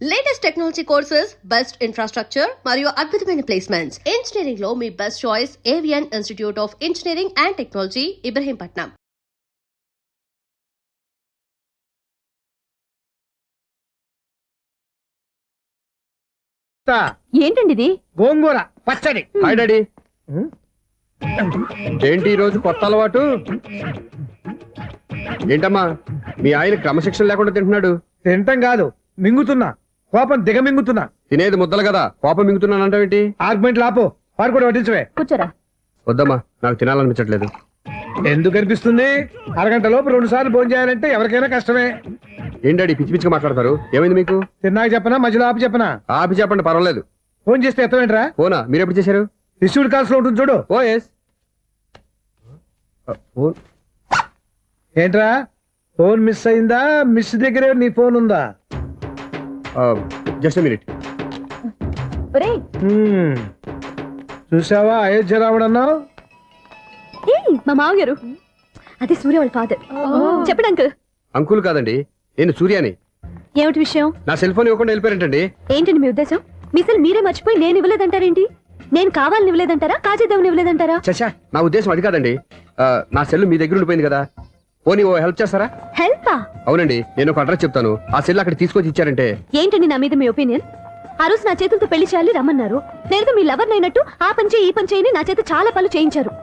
Latest technology courses, best infrastructure మరియు అద్భుతమైన placements. Engineering లో మీ best choice Avian institute of engineering and technology, Ibrahimpatnam. ఏంటండి ఇది? గోంగూర పచ్చడి. Hi daddy. ఏంటి ఈ రోజు కొత్త అలవాటు? ఏంటమ్మా మీ ఆయన క్రమశిక్షణ లేకుండా తింటున్నాడు? తింటం కాదు, మింగుతున్నా. కోపం దిగమింగుతున్నా. తినేది ముద్దలు కదా, కోపం మింగుతున్నానంటావేంటి? ఆర్గ్మెంట్ లాపో, వాడు కూడా వడ్డించవే. కూర్చోరా. వద్దమ్మా, నాకు తినాలనిపించట్లేదు. ఎందుకు అనిపిస్తుంది? అరగంట లోపు 2 సార్లు భోజనం చేయాలంటే ఎవరికైనా కష్టమే. ఏం డాడీ పిచ్చి పిచ్చిగా మాట్లాడతారు? ఏమైంది మీకు? తిన్నాక చెప్పనా, మధ్యలో ఆపి చెప్పనా? ఆపి చెప్పండి, పర్వాలేదు. ఫోన్ చేస్తే ఎత్తవేంట్రా? ఫోనా? మీరు ఎప్పుడు చేశారు? రిసీవ్డ్ కాల్స్ లో ఉంటుంది చూడు. ఓ ఎస్. ఫోన్ ఏంట్రా, ఫోన్ మిస్ అయిందా? మిస్ దగ్గరే నీ ఫోన్ ఉందా? Just minute. ఒరేయ్, చూసావా అయోధ్య రాముడు అన్నావు? మా మామగారు. అది సూర్య వాళ్ళ ఫాదర్. చెప్పండి అంకుల్. అంకుల్ కాదండి, నేను సూర్యాని. ఏమిటి విషయం? నా సెల్ ఫోన్ ఇవ్వకుండా వెళ్ళిపోయారంటండి. ఏంటండి మీ ఉద్దేశం? మీ సెల్ మీరే మర్చిపోయి నేను ఇవ్వలేదంటారేంటి? నేను కావాలని ఇవ్వలేదంటారా, కాజేద్దామని ఇవ్వలేదంటారా? చచ్చా, నా ఉద్దేశం అది కాదండి. నా సెల్ మీ దగ్గర ఉండిపోయింది కదా, పోనీ ఓ హెల్ప్ చేస్తారా? హెల్పా? అవునండి, నేను ఒక అడ్రస్ చెప్తాను, ఆ సెల్ అక్కడ తీసుకొచ్చి ఇచ్చారంటే. ఏంటండి నా మీద మీ ఒపీనియన్? ఆ రోజు నా చేతులతో పెళ్లి చేయాలి రమ్మన్నారు. నేను మీ లవర్ అయినట్టు ఆ పని చేయి ఈ పని చేయని నా చేత చాలా పనులు చేయించారు.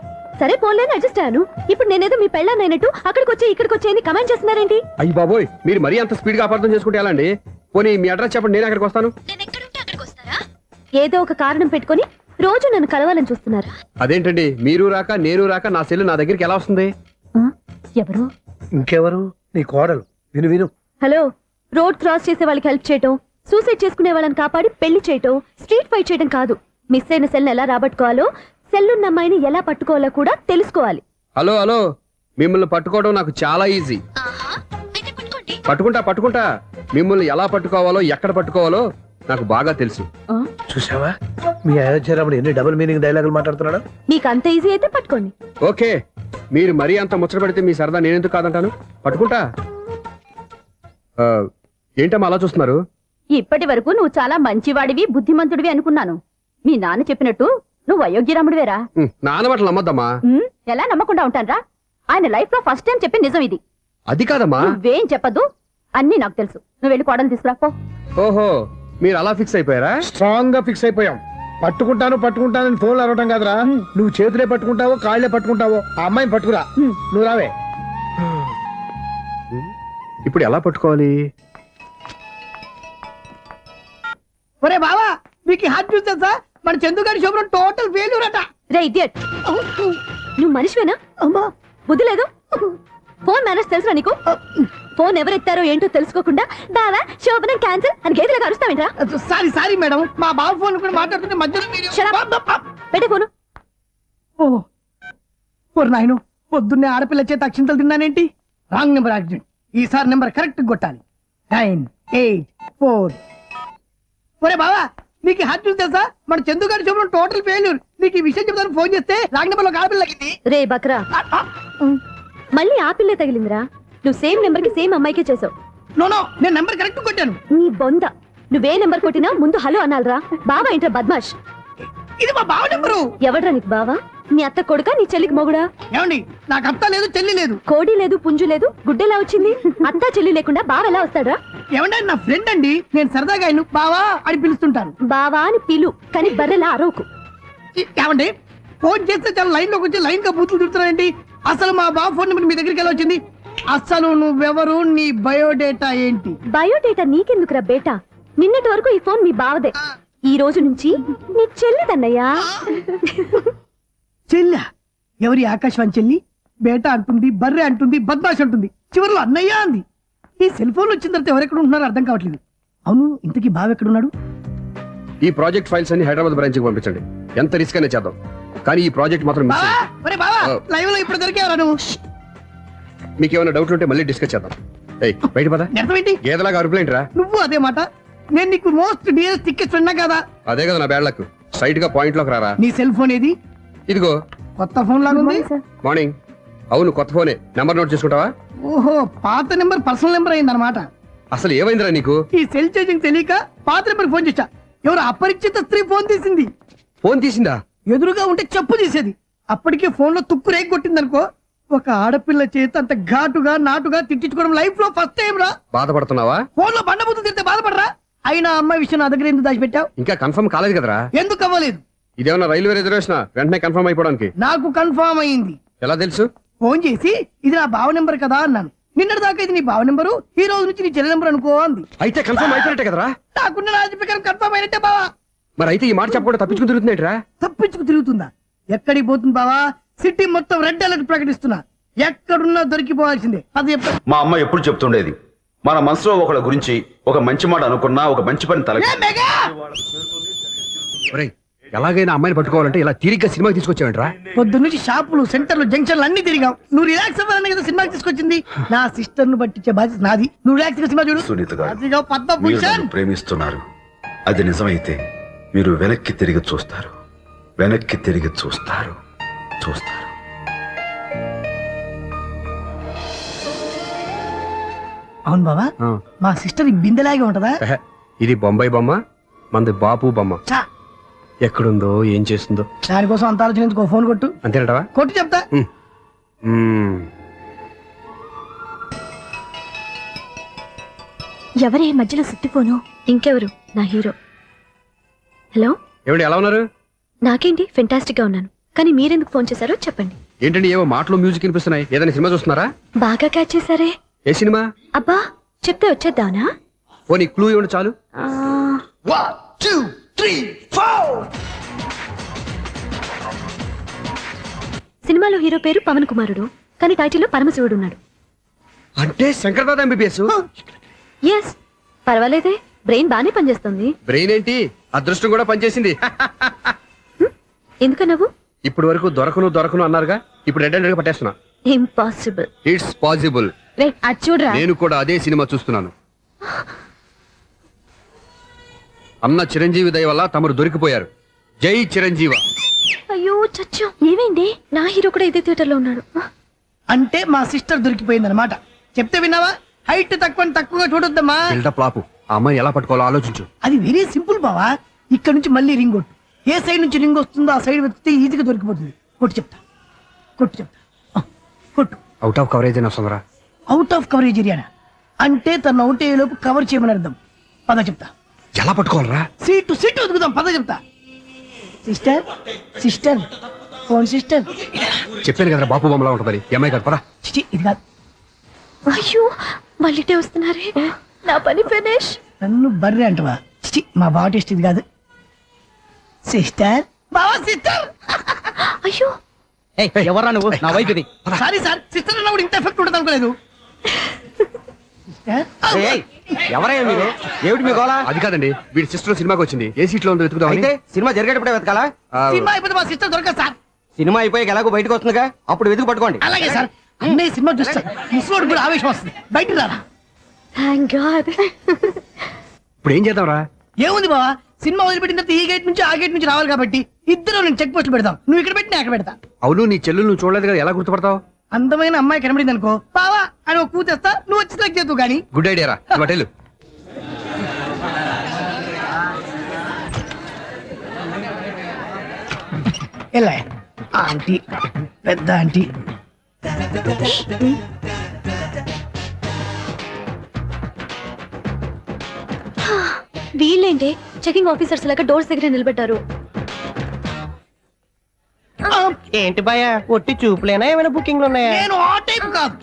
సరే పోన్లేని అడ్జస్ట్ అయ్యాను. ఇప్పుడు నేనేదో మీ పెళ్ళాన్నైనట్టు అక్కడికి వచ్చి ఇక్కడికి వచ్చి కమెంట్ చేస్తున్నారేంటి? అయ్యి బాబోయ్, మీరు మరీ అంత స్పీడ్ గా అపార్థం చేసుకుంటే ఎలా అండి? పోనీ మీ అడ్రస్ చెప్పండి, నేను అక్కడికి వస్తాను. ఏదో ఒక కారణం పెట్టుకొని రోజు నన్ను కలవాలని చూస్తున్నారు. అదేంటండి, మీరు రాక నేను రాక నా సెల్ నా దగ్గరికి ఎలా వస్తుంది? ఎవరు? ఇంకెవరు? నీ కోడలు. విను విను. హలో, రోడ్ క్రాస్ చేసే వాళ్ళకి హెల్ప్ చేయటం, సూసైడ్ చేసుకునే వాళ్ళని కాపాడి పెళ్లి చేయటం, స్ట్రీట్ ఫైట్ చేయడం కాదు. మిస్ అయిన సెల్ ఎలా రాబట్టుకోవాలో, సెల్లున్న అమ్మాయిని ఎలా పట్టుకోవాలో కూడా తెలుసుకోవాలి. హలో హలో, మిమ్మల్ని పట్టుకోవడం నాకు చాలా ఈజీ. పట్టుకుంటా. మిమ్మల్ని ఎలా పట్టుకోవాలో, ఎక్కడ పట్టుకోవాలో నాకు బాగా తెలుసు. చూసావా మీ అయోధ్య రాముడు ఎన్ని డబుల్ మీనింగ్ డైలాగులు మాట్లాడుతున్నాడు? మీకు అంత ఈజీ అయితే పట్టుకోండి. ఓకే, మీరు మరీ అంత ముచ్చట పెడితే మీ సరదా నేనెందుకు కాదంటాను. పట్టుకుంటా. ఏంటమ్మా అలా చూస్తున్నారు? ఇప్పటి వరకు నువ్వు చాలా మంచివాడివి, బుద్ధిమంతుడివి అనుకున్నాను. మీ నాన్న చెప్పినట్టు నువ్వు అయోగ్యరాముడివేరా? నాన్న మాటలు నమ్మద్దమ్మా. ఎలా నమ్మకుండా ఉంటానరా? ఆయన లైఫ్ లో ఫస్ట్ టైం చెప్పి నిజం ఇది. అది కాదమ్మా. నువ్వేం చెప్పదు, అన్ని నాకు తెలుసు. నువ్వు వెళ్ళి కోడలు తీసుకురాపో. ఓహో, మీరు అలా ఫిక్స్ అయిపోయారా? స్ట్రాంగ్ గా ఫిక్స్ అయిపోయాం. పట్టుకుంటానని ఫోన్లు అరవటం కాదురా. నువ్వు చేతులే పట్టుకుంటావో కాళ్ళే పట్టుకుంటావో ఆ అమ్మాయిని పట్టుకురా. నువ్వు రావే. ఇప్పుడు ఎలా పట్టుకోవాలి? ఒరే బావా, మీకు హాట్ చూస్తా సార్, మన చందుగారి శుభ్రం టోటల్ ఫెయిల్యూర్ అట. రే ఇడియట్, నువ్వు మనిషివేనా? అమ్మా, బుద్ధి లేదు. ఫోన్ మేనేజ్ తెలుసా నీకు? ఫోన్ ఎవరెత్తారో ఏంటో తెలుసుకోకుండా బావా శోభనం క్యాన్సిల్ అని గేదెలకు అరుస్తావేంట్రా? సారీ మేడం, మా బావ ఫోన్ కూడా మాట్లాడుతుంటే మధ్యలో పెట్టే ఫోను. ఓ నాయను, పొద్దున్నే ఆడపిల్ల చేత అక్షింతలు తిన్నానేంటి? Wrong number accident. ఈసారి నెంబర్ కరెక్ట్ కొట్టాలి. 9, 8, 4. ఒరే బావా, మీకు హాట్ చూస్తే సార్, మన చందుగారి శుభ్రం టోటల్ ఫెయిల్యూర్. నీకు ఈ విషయం చెప్తాను ఫోన్ చేస్తే రాంగ్ నెంబర్ లో ఆడపిల్ల తగ్గింది. రే బక్రా, మళ్ళీ ఆ పిల్లే తగిలిందిరా. నువ్వు సేమ్ నెంబర్ కి సేమ్ అమ్మాయికే చేసావు. నో, నేను నెంబర్ కరెక్ట్ కొట్టాను. నీ బొంద, నువ్వే నెంబర్ కొట్టినా ముందు హలో అనాలరా. బావా ఏంట్రా బద్మాష్? ఇది మా బావ నెంబరు. ఎవడ్రా నీకు బావా? నీ అత్త కొడుక, నీ చెల్లికి మొగుడా? ఏమండి, నాకు అత్త లేదు, చెల్లి లేదు. కోడి లేదు, పుంజు లేదు, గుడ్డెలా వచ్చింది? అత్త చెల్లి లేకుండా బావ ఎలా వస్తాడా? ఏమంటే నా ఫ్రెండ్ అండి, నేను సరదాగా ఆయన బావా అని పిలుస్తుంటాను. బావా అని పిలు, కానీ బర్రెలా అరవకు. ఏమండి, ఫోన్ చేస్తే చాలా లైన్ లోకి వచ్చి లైన్ గా బూతులు తిడుతున్నానండి. అసలు మా బావ ఫోన్ నెంబర్ మీ దగ్గరికి ఎలా వచ్చింది? అసలు నువ్వెవరు, నీ బయోడేటా ఏంటి? బయోడేటా నీకెందుకురా బేటా? నిన్నటి వరకు ఈ ఫోన్ మీ బావదే, ఈ రోజు నుంచి నీ చెల్లిదన్నయ్యా. చెల్లి? ఎవరి ఆకాశవాణి చెల్లి? బేటా అంటుంది, బర్రె అంటుంది, బద్మాష్ అంటుంది, చివరిలో అన్నయ్య అంది. ఈ సెల్ ఫోన్ వచ్చిన తర్వాత ఎవరెక్కడ ఉంటున్నారో అర్థం కావట్లేదు. అవును, ఇంతకీ బావ ఎక్కడున్నాడు? ఈ ప్రాజెక్ట్ ఫైల్స్ అన్ని హైదరాబాద్ బ్రాంచ్ కి పంపించండి. ఎంత రిస్క్ అయినా చేద్దాం, కానీ ఈ ప్రాజెక్ట్ మాత్రం మిస్ అయ్యింది. లైవ్ లో ఇప్పుడు దొరికేవరా నువ్వు? మీకు ఏమైనా డౌట్లు ఉంటే మళ్ళీ డిస్కస్ చేద్దాం. బయట పద. అర్థమేంటి? గేదలాగా అరుపులేంట్రా? నువ్వు అదే మాట. నేను నీకు మోస్ట్ డియరెస్ట్ టికెట్స్ ఉన్నా కదా. అదే కదా నా బ్యాడ్ లక్. స్ట్రైట్ గా పాయింట్ లోకి రారా. నీ సెల్ ఫోన్ ఏది? ఇదిగో. కొత్త ఫోన్ లాగా ఉంది. మార్నింగ్. అవును, కొత్త ఫోనే. నెంబర్ నోట్ చేసుకుంటావా? ఓహో, పాత నెంబర్ పర్సనల్ నెంబర్ అయింది అనమాట. అసలు ఏమైందిరా నీకు? ఈ సెల్ చేంజింగ్ తెలియక పాత నెంబర్ ఫోన్ చేశా. ఎవరు అపరిచిత స్త్రీ ఫోన్ తీసింది. ఫోన్ తీసిందా? ఎదురుగా ఉంటే చెప్పు తీసేది. అప్పటికే ఫోన్ లో తుక్కు రేగి కొట్టిందనుకో. ఒక ఆడపిల్ల చేత అంత ఘాటుగా నాటుగా తిట్టించుకోవడం లైఫ్ లో ఫస్ట్ టైం రా. బాధపడుతున్నావా? ఫోన్ లో బండబూతులు తిడితే బాధపడరా? అయినా అమ్మాయి విషయం నా దగ్గర ఎందుకు దాచిపెట్టావు? ఇంకా కన్ఫర్మ్ కాలేదు కదరా? ఎందుకు అవ్వలేదు? ఇదేమన్నా రైల్వే రిజర్వేషన్? వెంటనే కన్ఫర్మ్ అయిపోవడానికి. నాకు కన్ఫర్మ్ అయింది. ఎలా తెలుసు? ఫోన్ చేసి ఇది నా బావ నెంబర్ కదా అన్నాను. నిన్నటి దాకా ఇది నీ బావ నెంబరు, ఈ రోజు నుంచి నీ చెల్లి నెంబర్ అనుకో అంది. అయితే కన్ఫర్మ్ అయిపోయినట్టే కదరా? నాకున్న రాజు ప్రకారం కన్ఫర్మ్ అయినట్టే బావా. మరి అయితే ఈ మాట చెప్పకుండా తప్పించుకుని తిరుగుతుందేంట్రా? తప్పించుకు తిరుగుతుందా? ఎక్కడికి పోతుంది బావా? సిటీ మొత్తం రెడ్ అలర్ట్ ప్రకటిస్తున్నా. ఎక్కడున్నా దొరికిపోవాల్సిందే. అది చెప్తా. మా అమ్మ ఎప్పుడు చెప్తుండేది, మన మనసులో ఒకళ్ళ గురించి ఒక మంచి మాట అనుకున్నా ఒక మంచి పని తల ఏ మెగా! ఒరేయ్, ఎలాగైనా అమ్మాయిని పట్టుకోవాలంటే ఇలా తీరిగ్గా సినిమాకి తీసుకొచ్చావేంట్రా? పొద్దున్నుంచి షాపులు, సెంటర్లు, జంక్షన్లు అన్ని తిరిగాం. నువ్వు రిలాక్స్ అవ్వాలని కదా సినిమాకి తీసుకొచ్చింది. నా సిస్టర్ ను పట్టించే బాధ్యత నాది. నువ్వు రిలాక్స్ గా సినిమా చూడు. సునీత గారు, అదిగో మీరు పద్మభూషణ్. నన్ను ప్రేమిస్తున్నారు. అది నిజమైతే మీరు వెనక్కి తిరిగి చూస్తారు. వెనక్కి తిరిగి చూస్తారు. చూస్తారు. అవును బావా, ఆ. మా సిస్టర్ ఈ బిందెలాగే ఉంటదా? ఎహె, ఇది బొంబాయి బొమ్మ, మంది బాపు బొమ్మ. చా, ఎక్కడుందో ఏం చేస్తుందో దానికోసం అంత ఆలోచించుకో. ఫోన్ కొట్టు. అంతేనటవా? కొట్టు చెప్తా. ఎవరే మధ్యలో సుత్తిపోను? ఇంకెవరు? నా హీరో. హలో, ఏమిటి ఎలా ఉన్నారు? నాకేంటి ఫెంటాస్టిక్ గా ఉన్నాను. కానీ మీరెందుకు ఫోన్ చేశారో చెప్పండి. ఏంటండి ఏవో మాటలు మ్యూజిక్ వినిపిస్తున్నాయి? ఏదైనా సినిమా చూస్తున్నారా? బాగా క్యాచ్ చేశారే. ఏ సినిమా? అబ్బా, చెప్తే వచ్చేద్దానా? పోనీ క్లూ ఇవ్వండి చాలు. ఆ, 1 2 3 4. సినిమాలో హీరో పేరు పవన్ కుమారుడు, కానీ టైటిల్లో పరమశివుడు ఉన్నాడు. అంటే శంకర్దాద ఎంబీబీఎస్. ఎస్, పర్వాలేదే, బ్రెయిన్ బానే పనిచేస్తుంది. బ్రెయిన్ ఏంటి, అదృష్టం కూడా పనిచేసింది. ఎందుకు నవ్వు? ఇప్పటి వరకు దొరకను అన్నారుగా, ఇప్పుడు రెడ్ హ్యాండెడ్ గా పట్టేస్తున్నా. ఇంపాసిబుల్. It's possible. రే, అది చూడరా. నేను కూడా అదే సినిమా చూస్తున్నాను. అన్న చిరంజీవి దయ వల్ల తమరు దొరికిపోయారు. జై చిరంజీవ. అయ్యో చచ్చా, ఏమైంది? నా హీరో కూడా ఇదే థియేటర్ లో ఉన్నాడు. అంటే మా సిస్టర్ దొరికిపోయింది అనమాట. చెప్తే విన్నావా? హైట్ తక్కువగా చూడొద్దమ్మా. బిల్డప్ లాపు. ఆ అమ్మాయి ఎలా పట్టుకోవాలో ఆలోచించు. అది వెరీ సింపుల్ బావా. ఇక్కడ నుంచి మళ్ళీ రింగ్ కొట్టు. ఏ సైడ్ నుంచి రింగ్ వస్తుందో ఆ సైడ్ వెతికితే ఈజీగా దొరికిపోతుంది. కొట్టు చెప్తా. కొట్టు. అవుట్ ఆఫ్ కవరేజ్ అని వస్తుందిరా. అవుట్ ఆఫ్ కవరేజ్ ఏరియా అంటే తన అవుట్ అయ్యేలోపు కవర్ చేయమని అర్థం. పద చెప్తా. ఎలా పట్టుకోవాలరా? సీటు వెతుకుదాం. పద చెప్తా. Sister phone sister. చెప్పాను కదరా బాపు బొమ్మలా ఉంటుందని. ఈ అమ్మాయి కాదు, పదా. చిచి, ఇది కాదు. అయ్యో, మళ్ళీటే వస్తున్నారే. నా పని ఫినిష్. నన్ను బర్రె అంటవా? చిచి, మా బావ టేస్ట్ ఇది కాదు. సిస్టర్, బావా సిస్టర్. అయ్యో, ఎవరా నువ్వు? నా వైఫ్ ఇది. సారీ సార్, సిస్టర్ అన్నప్పుడు ఇంత ఎఫెక్ట్ ఉంటుంది అనుకోలేదు. సిస్టర్, ఎవరయ్యా మీరు? ఏమిటి మీ గోళ? అది కాదండి, వీడి సిస్టర్ సినిమాకి వచ్చింది. ఏ సీట్ లో ఉందో వెతుకుదామని. అయితే సినిమా జరిగేటప్పుడే వెతకాలా? ఆ, సినిమా అయిపోతే మా సిస్టర్ దొరకదు సార్. సినిమా అయిపోయాక ఎలాగో బయటకు వస్తుందిగా, అప్పుడు వెతుకు పట్టుకోండి. అలాగే సార్. అన్నయ్య సినిమా చూస్తా ముసలోడు కూడా ఆవేశం వస్తుంది. బయటికి రారా. Thank God. ఇప్పుడు ఏం చేద్దాంరా? ఏముంది బావా, సినిమా వదిలిపెట్టిన తర్వాత ఈ గేట్ నుంచి ఆ గేట్ నుంచి రావాలి కాబట్టి ఇద్దరు నేను చెక్ పోస్ట్ పెడతాం. నువ్వు ఇక్కడ పెట్టి నేను అక్కడ పెడతా. అవును, నీ చెల్లెలు నువ్వు చూడలేదు కదా, ఎలా గుర్తుపడతావు? అందమైన అమ్మాయి కనబడింది అనుకో, బావా అని ఒక కూతేస్తా, నువ్వు వచ్చి సెలెక్ట్ చేద్దు కానీ. గుడ్ ఐడియా రా. హోటల్ ఎలా ఆంటీ, పెద్ద ఆంటీ. వీళ్ళేంటి చెకింగ్ ఆఫీసర్స్ లాగా డోర్స్ దగ్గర నిలబెట్టారు. ఏంటి భయ, ఒట్టి చూపులేనా? ఏమైనా బుకింగ్లు ఉన్నాయా? నేను ఆ టైప్ కాదు.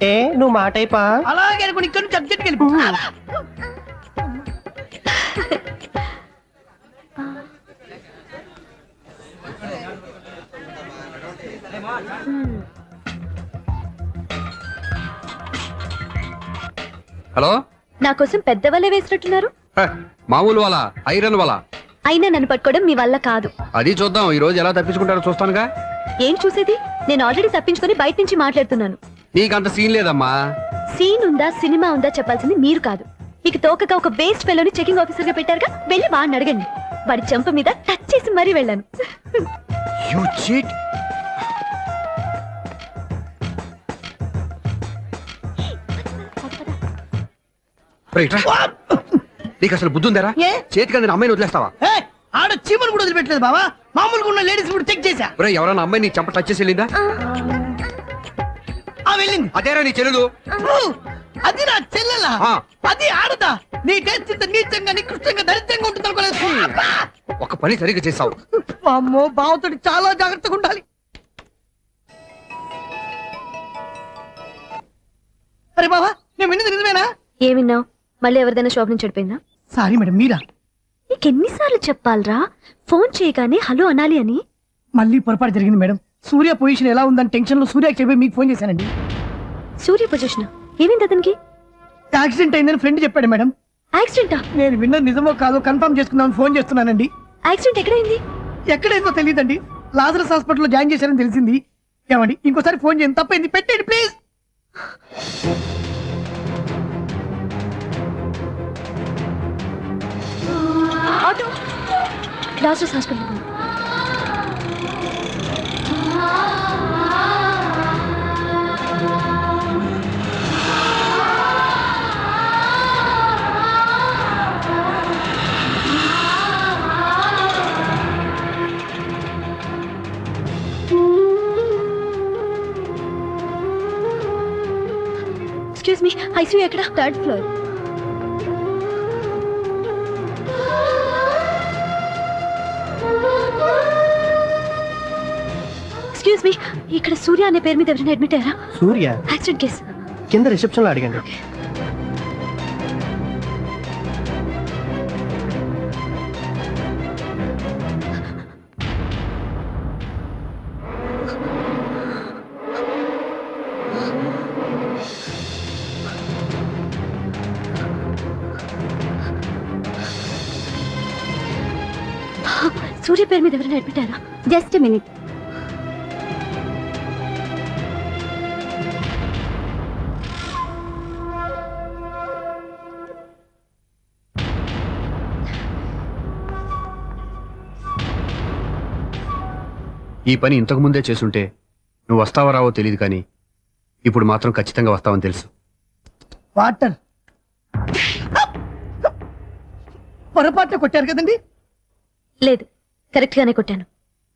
ఏ నువ్వు మా టైపా? అలాగే అనుకుని ఇక్కడ నుంచి అర్జెంట్కి వెళ్ళిపో. హలో. నా కోసం పెద్ద వలే వేసినట్టున్నారు. హ, మామూలు వాళ్ళ, ఐరన్ వాళ్ళ. అయినా నన్ను పట్టుకోవడం మీ వల్ల కాదు. అది చూద్దాం, ఈ రోజు ఎలా తప్పించుకుంటారో చూస్తానుగా. ఏం చూసేది? నేను ఆల్రెడీ తప్పించుకొని బయట నుంచి మాట్లాడుతున్నాను. నీకంత సీన్ లేదమ్మా. సీన్ ఉందా సినిమా ఉందా చెప్పాల్సింది మీరు కాదు. మీకు తోకగా ఒక బేస్ట్ ఫెలోని చెకింగ్ ఆఫీసర్ గా పెట్టారుగా, వెళ్ళి వాడిని అడగండి. వాడి చెంప మీద టచ్ చేసి మరీ వెళ్ళాను. You cheat. రేయ్, రా. నీకు అసలు బుద్ధి ఉందారా? ఏ? చేతికి అందిన అమ్మాయిని వదిలేస్తావా? ఏయ్, ఆడ చీమను కూడా వదిలిపెట్టలేదు బావా. మామూలుగా ఉన్న లేడీస్ కూడా చెక్ చేశా. ఒరేయ్, ఎవరైనా అమ్మాయి నీ చెంప టచ్ చేసి వెళ్ళిందా? ఆ వెళ్ళింది. అదేరా నీ చెల్లెలు. ఓ, అది నా చెల్లెలా? ఆ. అది ఆడదా? నీ టేస్ట్ ఇంత నీచంగా నికృష్టంగా దరిద్రంగా ఉంటుంది అనుకోలేదు. ఒక పని సరిగ్గా చేసావు. అమ్మో, బావతోటి చాలా జాగ్రత్తగా ఉండాలి. అరే బావా, నేను విన్నది నిజమేనా? ఏమిన్నావు? మళ్ళీ ఎవరిదైనా షాప్ నుంచి చెడిపోయిందా? సారీ మేడం, మీరా? నీకెన్నిసార్లు చెప్పాలరా ఫోన్ చేయగానే హలో అనాలి అని? మళ్ళీ పొరపాటు జరిగింది మేడం. సూర్య పొజిషన్ ఎలా ఉందని టెన్షన్ లో సూర్యకి చెప్పి మీకు ఫోన్ చేశానండి. సూర్య పొజిషన్ ఏమైంది అతనికి? యాక్సిడెంట్ అయిందని ఫ్రెండ్ చెప్పాడు మేడం. యాక్సిడెంటా? నేను విన్నది నిజమో కాదో కన్ఫర్మ్ చేసుకుందామని ఫోన్ చేస్తున్నానండి. యాక్సిడెంట్ ఎక్కడైంది? ఎక్కడైందో తెలియదండి. లాజరస్ హాస్పిటల్లో జాయిన్ చేశారని తెలిసింది. ఏమండి, ఇంకోసారి ఫోన్ చేయండి. తప్పైంది, పెట్టండి please. Auto Lazarus hospital. Excuse me, ICU ఎక్కడ? Third floor. ఎక్స్క్యూజ్ మీ, ఇక్కడ సూర్య అనే పేరు మీద ఎవరైనా అడ్మిట్ అయ్యారా? Surya accident case. కింద రిసెప్షన్ లో అడిగండి. సూర్య పేరు మీద ఎవరైనా అడ్మిట్ అయ్యారా? Just minute. ఈ పని ఇంతకు ముందే చేసుంటే నువ్వు వస్తావో రావో తెలియదు, కానీ ఇప్పుడు మాత్రం ఖచ్చితంగా వస్తావని తెలుసు. వాటర్ పొరపాటున కొట్టారు కదండి. లేదు, కరెక్ట్ గానే కొట్టాను.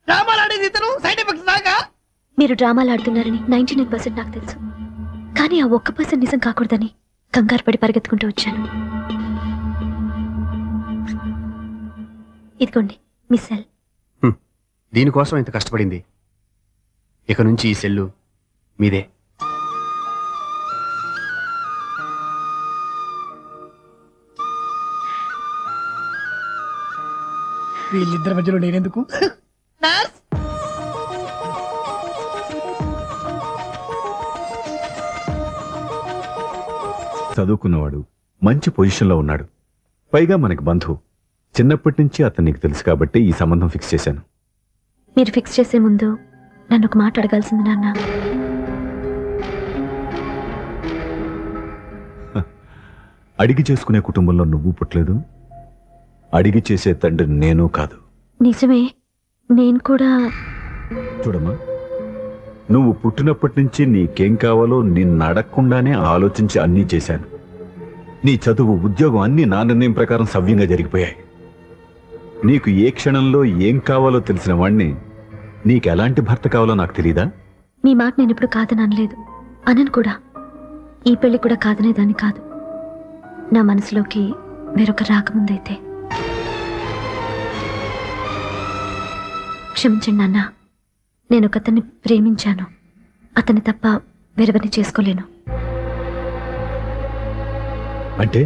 డ్రామాలు ఆడేది ఇతను, సైడ్ ఎఫెక్ట్స్ దాకా. మీరు డ్రామాలు ఆడుతున్నారని 99% నాకు తెలుసు, కానీ ఆ 1% నిజం కాకూడదని కంగారు పడి పరిగెత్తుకుంటూ వచ్చాను. ఇదిగోండి మీ సెల్. దీనికోసం ఇంత కష్టపడింది. ఇక నుంచి ఈ సెల్లు మీదే. వీళ్ళిద్దరి మధ్యలో నేనెందుకు? చదువుకున్నవాడు, మంచి పొజిషన్లో ఉన్నాడు, పైగా మనకి బంధువు. చిన్నప్పటి నుంచి అతను నీకు తెలుసు కాబట్టి ఈ సంబంధం ఫిక్స్ చేశాను. మీరు ఫిక్స్ చేసే ముందు నన్ను ఒక మాట అడగాల్సింది నాన్న. అడిగి చేసుకునే కుటుంబంలో నువ్వు పుట్టలేదు, అడిగి చేసే తండ్రి నేను కాదు. నిజమే, నేను కూడా. చూడమ్మా, నువ్వు పుట్టినప్పటి నుంచి నీకేం కావాలో నిన్ను అడగకుండానే ఆలోచించి అన్నీ చేశాను. నీ చదువు, ఉద్యోగం అన్నీ నా నిర్ణయం ప్రకారం సవ్యంగా జరిగిపోయాయి. నీకు ఏ క్షణంలో ఏం కావాలో తెలిసిన వాణ్ణి నీకు ఎలాంటి భర్త కావాలో నాకు తెలీదా? మీ మాట నేను ఇప్పుడు కాదని అనలేదు, అనను కూడా. ఈ పెళ్లి కూడా కాదనేదాన్ని కాదు. నా మనసులోకి వేరొక రాకముందైతే. క్షమించండి నాన్న, నేను ఒకతన్ని ప్రేమించాను. అతన్ని తప్ప వేరెవరిని చేసుకోలేను. అంటే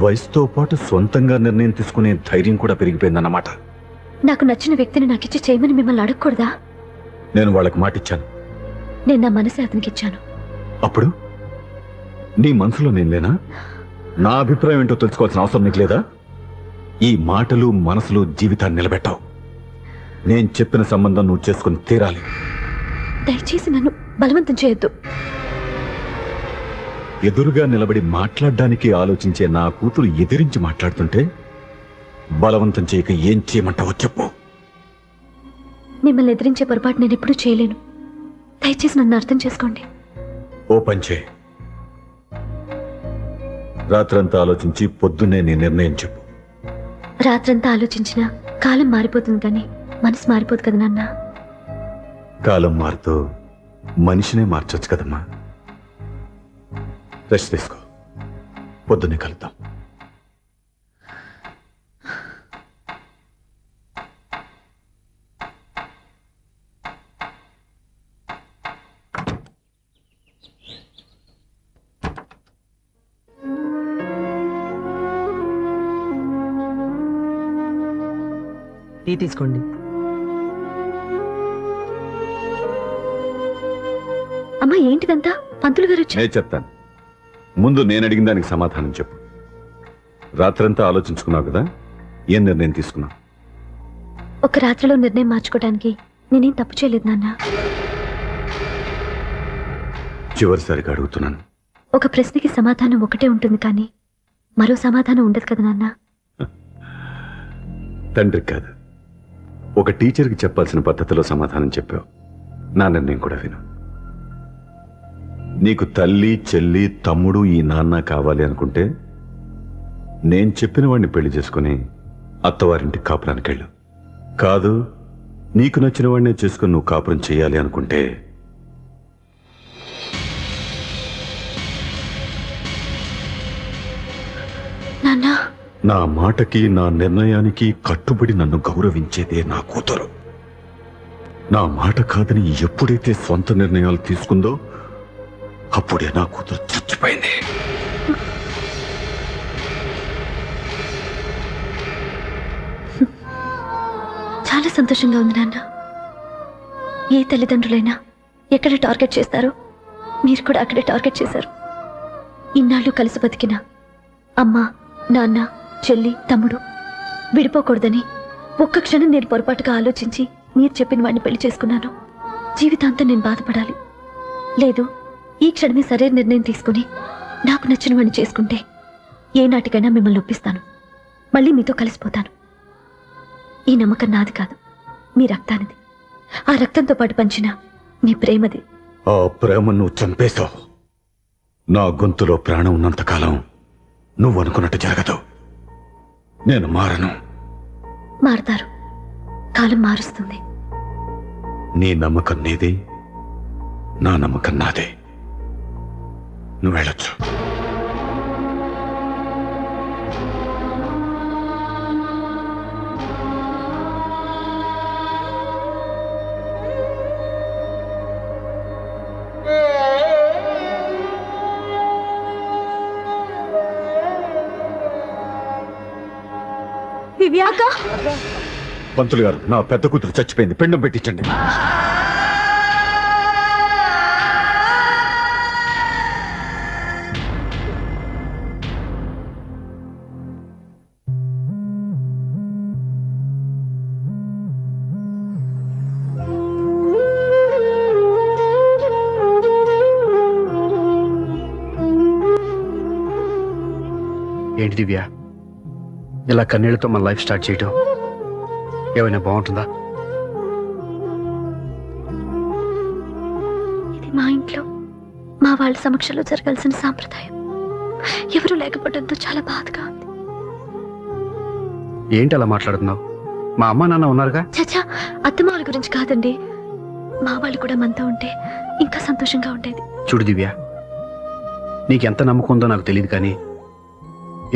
వయసుతో పాటు సొంతంగా నిర్ణయం తీసుకునే ధైర్యం కూడా పెరిగిపోయిందన్నమాట. నాకు నచ్చిన వ్యక్తిని నాకిచ్చి చేయమని మిమ్మల్ని అడగకూడదా? నేను వాళ్ళకి మాటిచ్చాను. నేను నా మనసే అతనికి ఇచ్చాను. అప్పుడు నీ మనసులో నేను లేనా? నా అభిప్రాయం ఏంటో తెలుసుకోవాల్సిన అవసరం నీకు లేదా? ఈ మాటలు, మనసులు జీవితాన్ని నిలబెట్టావు. నేను చెప్పిన సంబంధం నువ్వు చేసుకుని తీరాలి. దయచేసి నన్ను బలవంతం చేయొద్దు. ఎదురుగా నిలబడి మాట్లాడడానికి ఆలోచించే నా కూతురు ఎదిరించి మాట్లాడుతుంటే బలవంతం చేయక ఏం చేయమంటావో చెప్పు. మిమ్మల్ని ఎదిరించే పొరపాటు నేను ఎప్పుడూ చేయలేను. దయచేసి నన్ను అర్థం చేసుకోండి. ఓ పని చేయి, రాత్రంతా ఆలోచించి పొద్దున్నే నీ నిర్ణయం చెప్పు. రాత్రంతా ఆలోచించినా కాలం మారిపోతుంది కానీ మనసు మారిపోదు కదా నాన్న. కాలం మారుతూ మనిషినే మార్చొచ్చు కదమ్మా. రెస్ట్ తీసుకో, పొద్దున్నే కలుద్దాం. టీ తీసుకోండి. అమ్మా ఏంటిదంతా? పంతులు గారు వచ్చారు. నేను చెప్తాను. ముందు నేను అడిగిన దానికి సమాధానం చెప్పు. రాత్రంతా ఆలోచించుకున్నావు కదా, ఏం నిర్ణయం తీసుకున్నావు? ఒక రాత్రిలో నిర్ణయం మార్చుకోవడానికి నేనేం తప్పు చేయలేదు నాన్న. చివరిసారిగా అడుగుతున్నాను. ఒక ప్రశ్నకి సమాధానం ఒకటే ఉంటుంది కానీ మరో సమాధానం ఉండదు కదా నాన్న. తండ్రికి కాదు, ఒక టీచర్కి చెప్పాల్సిన పద్ధతిలో సమాధానం చెప్పావు. నా నిర్ణయం కూడా విను. నీకు తల్లి, చెల్లి, తమ్ముడు, ఈ నాన్న కావాలి అనుకుంటే నేను చెప్పిన వాడిని పెళ్లి చేసుకుని అత్తవారింటికి కాపురానికి వెళ్ళు. కాదు, నీకు నచ్చిన వాడినే చేసుకుని నువ్వు కాపురం చేయాలి అనుకుంటే నాన్న, నా మాటకి, నా నిర్ణయానికి కట్టుబడి నన్ను గౌరవించేదే నా కూతురు. నా మాట కాదని ఎప్పుడైతే సొంత నిర్ణయాలు తీసుకుందో అప్పుడే నా కూతురు చచ్చిపోయింది. చాలా సంతోషంగా ఉంది నాన్న. ఏ తల్లిదండ్రులైనా ఎక్కడ టార్గెట్ చేస్తారో మీరు కూడా అక్కడే టార్గెట్ చేశారు. ఇన్నాళ్ళు కలిసి బతికిన అమ్మ, నాన్న, చెల్లి, తమ్ముడు విడిపోకూడదని ఒక్క క్షణం నేను పొరపాటుగా ఆలోచించి మీరు చెప్పిన వాడిని పెళ్లి చేసుకున్నాను. జీవితాంతం నేను బాధపడాలి. లేదు, ఈ క్షణమే సరైన నిర్ణయం తీసుకుని నాకు నచ్చిన వాడిని చేసుకుంటే ఏ నాటికైనా మిమ్మల్ని ఒప్పిస్తాను. మళ్ళీ మీతో కలిసిపోతాను. ఈ నమ్మకం నాది కాదు, మీ రక్తానిది. ఆ రక్తంతో పాటు పంచిన మీ ప్రేమది. ఆ ప్రేమ నువ్వు చంపేశావు. నా గొంతులో ప్రాణం ఉన్నంతకాలం నువ్వు అనుకున్నట్టు జరగదు. నేను మారను. మారతారు, కాలం మారుస్తుంది. నీ నమ్మకం నీది, నా నమ్మకం నాదే. నువ్వు వెళ్ళొచ్చు. దివ్యాక, పంతులు గారు, నా పెద్ద కూతురు చచ్చిపోయింది, పిండం పెట్టించండి. ఏంటి దివ్య, ఇలా కన్నీళ్లతో మన లైఫ్ స్టార్ట్ చేయటం ఏమైనా బాగుంటుందా? ఇది మా ఇంట్లో మా వాళ్ళ సమక్షంలో జరగాల్సిన సాంప్రదాయం. ఎవరు లేకపోవడంతో చాలా బాధగా ఉంది. ఏంటి అలా మాట్లాడుతున్నావు? మా అమ్మ నాన్న ఉన్నారుగా. చచ్చా, అత్తమాల గురించి కాదండి. మా వాళ్ళు కూడా మనతో ఉంటే ఇంకా సంతోషంగా ఉండేది. చూడు దివ్య, నీకెంత నమ్మకం ఉందో నాకు తెలియదు, కానీ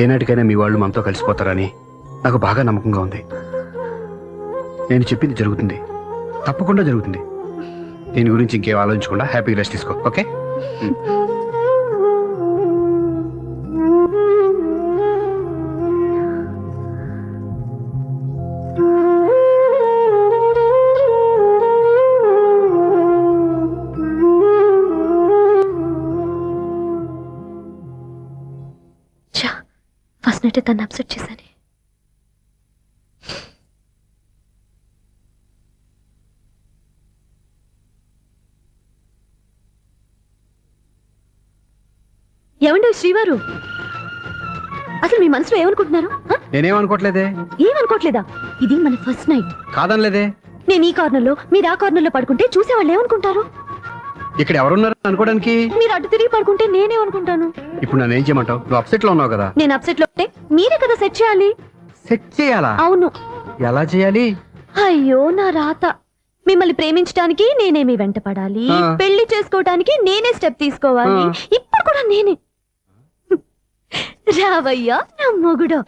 ఏనాటికైనా మీ వాళ్ళు మనతో కలిసిపోతారని నాకు బాగా నమ్మకంగా ఉంది. నేను చెప్పింది జరుగుతుంది, తప్పకుండా జరుగుతుంది. దీని గురించి ఇంకేం ఆలోచించకుండా హ్యాపీగా రెస్ట్ తీసుకో, ఓకే? చా, ఫస్ట్ నైట్ తను అప్సెట్ చేశాను. ఏమండి శ్రీవారు, అసలు మీ మనసులో ఏమనుకుంటున్నారు? నేనేమనుకోవట్లేదే. ఏమనుకోవట్లేదా? ఇది మన ఫస్ట్ నైట్. కాదనలేదే. నేను ఈ కార్నర్లో, మీరు ఆ కార్నర్లో పడుకుంటే చూసేవాళ్ళు ఏమనుకుంటారు? ఇక్కడ ఎవరున్నారు అనుకోవడానికి? మీరు అటు తిరిగి పడుకుంటే నేనేమనుకుంటాను? ఇప్పుడు నన్ను ఏం చేయమంటావు? నువ్వు అప్సెట్ లో ఉన్నావు కదా. నేను అప్సెట్ లో ఉంటే మీరే కదా సెట్ చేయాలి. సెట్ చేయాలా? అవును. ఎలా చేయాలి? అయ్యో నా రాత. మిమ్మల్ని ప్రేమించడానికి నేనే మీ వెంట పడాలి, ఆ. పెళ్లి చేసుకోవడానికి నేనే స్టెప్ తీసుకోవాలి. ఆ. ఇప్పుడు కూడా నేనే. రావయ్యా నా మొగుడు.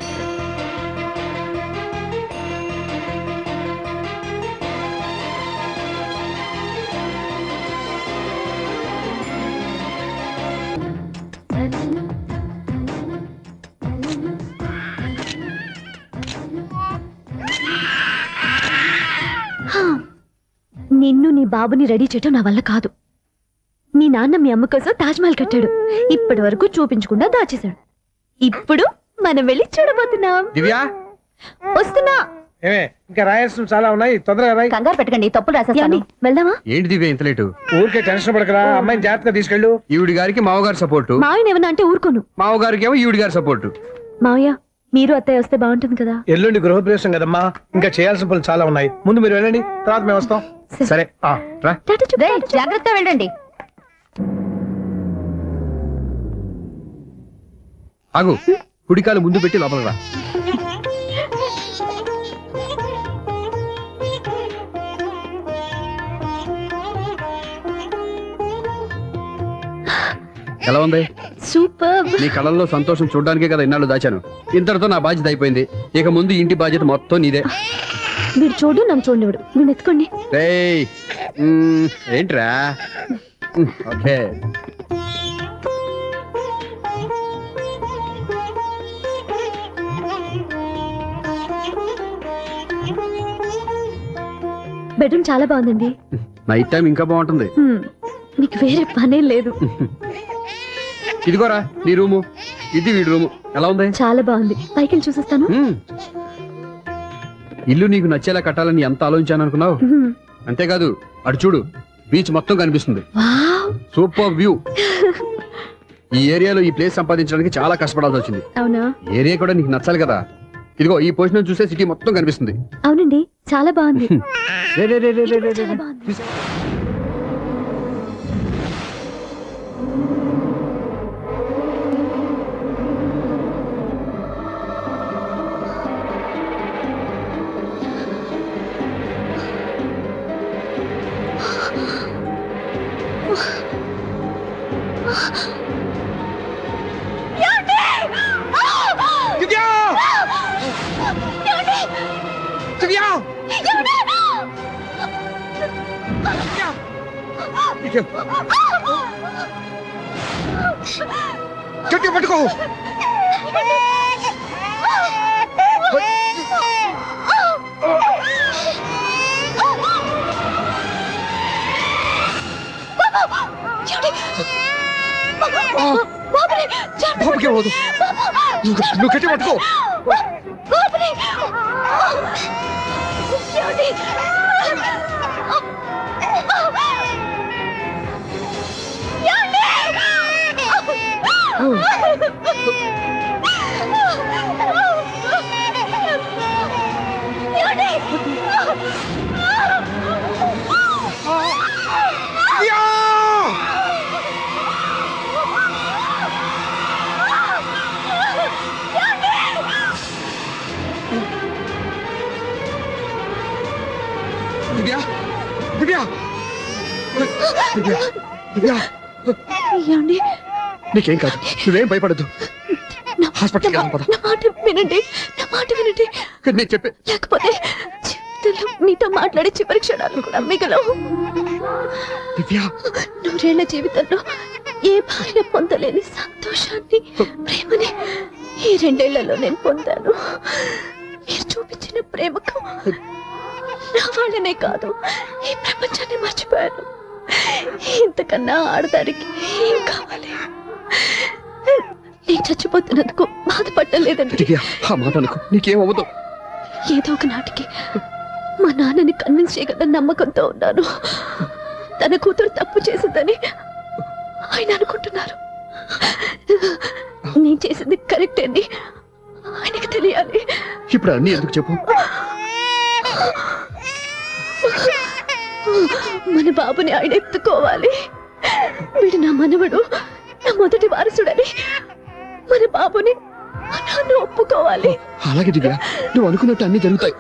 హా. నిన్ను నీ బాబుని రెడీ చేయటం నా వల్ల కాదు. మీ నాన్న మీ అమ్మ కోసం తాజ్మహల్ కట్టాడు, ఇప్పటి వరకు చూపించకుండా దాచేశాడు. ఇప్పుడు మనం వెళ్ళి చూడబోతున్నాం. దివ్యా, వస్తున్నా. ఏమే ఇంకా రాయాల్సిన చాలా ఉన్నాయి, తొందరగా రాయి. కంగారు పెట్టకండి, తప్పులు రాసేస్తాను. వెళ్దామా? ఏంటి దివ్య ఇంత లేటు? ఊరికే టెన్షన్ పడకరా, అమ్మాయిని జాగ్రత్తగా తీసుకెళ్ళు. ఈవిడి గారికి మావగారు సపోర్టు, మావయ్య ఏమన్నా అంటే ఊరుకోను. మావగారికి ఏమో ఈవిడి గారి సపోర్టు. మావయ్య మీరు అత్తయ్య వస్తే బాగుంటుంది కదా. ఎల్లుండి గృహప్రవేశం కదమ్మా, ఇంకా చేయాల్సిన పనులు చాలా ఉన్నాయి. ముందు మీరు వెళ్ళండి, తర్వాత మేము వస్తాం. సరే రా. జాగ్రత్తగా వెళ్ళండి. ఆగు, కుడికాలు ముందు పెట్టి లోపల రా. ఎలా ఉంది? సూపర్. నీ కళ్ళల్లో సంతోషం చూడడానికే కదా ఇన్నాళ్ళు దాచాను. ఇంతటితో నా బాధ్యత అయిపోయింది. ఇక ముందు ఇంటి బాధ్యత మొత్తం నీదే. మీరు చూడు, నన్ను చూడనివాడు. మీరు ఎత్తుకోండి. రేయ్, ఏంట్రా? ఓకే. బెడ్రూమ్ చాలా బాగుందండి. నైట్ టైం ఇంకా బాగుంటుంది. మీకు వేరే పనే లేదు. ఇదిగోరా నీ రూము, ఇది వీడి రూము. ఎలా ఉంది? చాలా బాగుంది. పైకి వెళ్ళి చూసేస్తాను. ఇల్లు నీకు నచ్చేలా కట్టాలని ఎంత ఆలోచించాను అనుకున్నావు? అంతేకాదు, అటు చూడు, బీచ్ మొత్తం కనిపిస్తుంది. వావ్. Super view. ఈ ఏరియాలో ఈ ప్లేస్ సంపాదించడానికి చాలా కష్టపడాల్సి వచ్చింది. అవునా? ఏరియా కూడా నీకు నచ్చాలి కదా. ఇదిగో ఈ పొజిషన్ చూసే సిటీ మొత్తం కనిపిస్తుంది. అవునండి, చాలా బాగుంది. రే రే రే రే రే రే రే. చాలా బాగుంది. దివ్యా! దివ్యా! గట్టిగా పట్టుకో. బాబుకి అవ్వదు. నువ్వు గట్టి పట్టుకో. దివ్యా! దివ్యా! దివ్యా! దివ్యా! ఏమండి? నీకేం కాదు, నువ్వేం భయపడద్దు. హాస్పిటల్కి వెళ్దాం పద. నా మాట వినండి, నా మాట వినండి. నేను చెప్పే లేకపోతే జీవితంలో మీతో మాట్లాడే చివరి క్షణాలు కూడా మిగలవు. దివ్యా, నూరేళ్ల జీవితంలో ఏ భార్య పొందలేని సంతోషాన్ని, ప్రేమని ఈ 2 ఏళ్లలో నేను పొందాను. మీరు చూపించిన ప్రేమకు నా వాళ్ళనే కాదు, ఈ ప్రపంచాన్ని మర్చిపోయాను. ఇంతకన్నా ఆడదానికి ఏం కావాలి? నేను చచ్చిపోతున్నందుకు బాధపడలేదండి. దివ్యా, ఆ మాట అనుకో, నీకేం అవ్వదు. ఏదో ఒక నాటికి మా నాన్నని కన్విన్స్ చేయగల నమ్మకంతో ఉన్నాను. తన కూతురు తప్పు చేసిందని ఆయన అనుకుంటున్నారు. నేను చేసింది కరెక్ట్ అని ఆయనకి తెలియాలి. ఇప్పుడు అన్నీ ఎందుకు చెప్పు. మన బాబుని ఆయన ఎత్తుకోవాలి. వీడు నా మనవడు, నా మొదటి వారసుడని మన బాబుని మా నాన్న ఒప్పుకోవాలి. అలాగే దివ్య, నువ్వు అనుకున్నట్టు అన్ని జరుగుతాయి.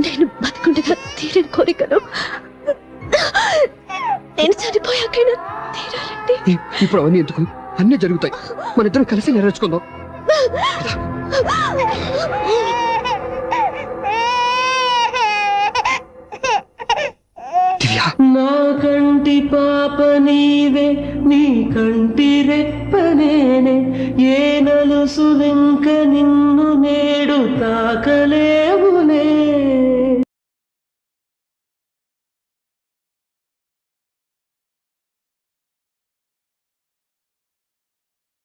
నేను బతుకుండగా తీరని కోరికను నేను చనిపోయాకైనా తీరాలండి. ఇప్పుడు అవన్నీ ఎందుకు, అన్నీ జరుగుతాయి. మన ఇద్దరం కలిసి నెరవేర్చుకుందాం. దివ్య, నా కంటి పాప నీవే, నీ కంటి రెప్పనేనే, ఏ నలుసులింక నిన్ను నేడు తాకలే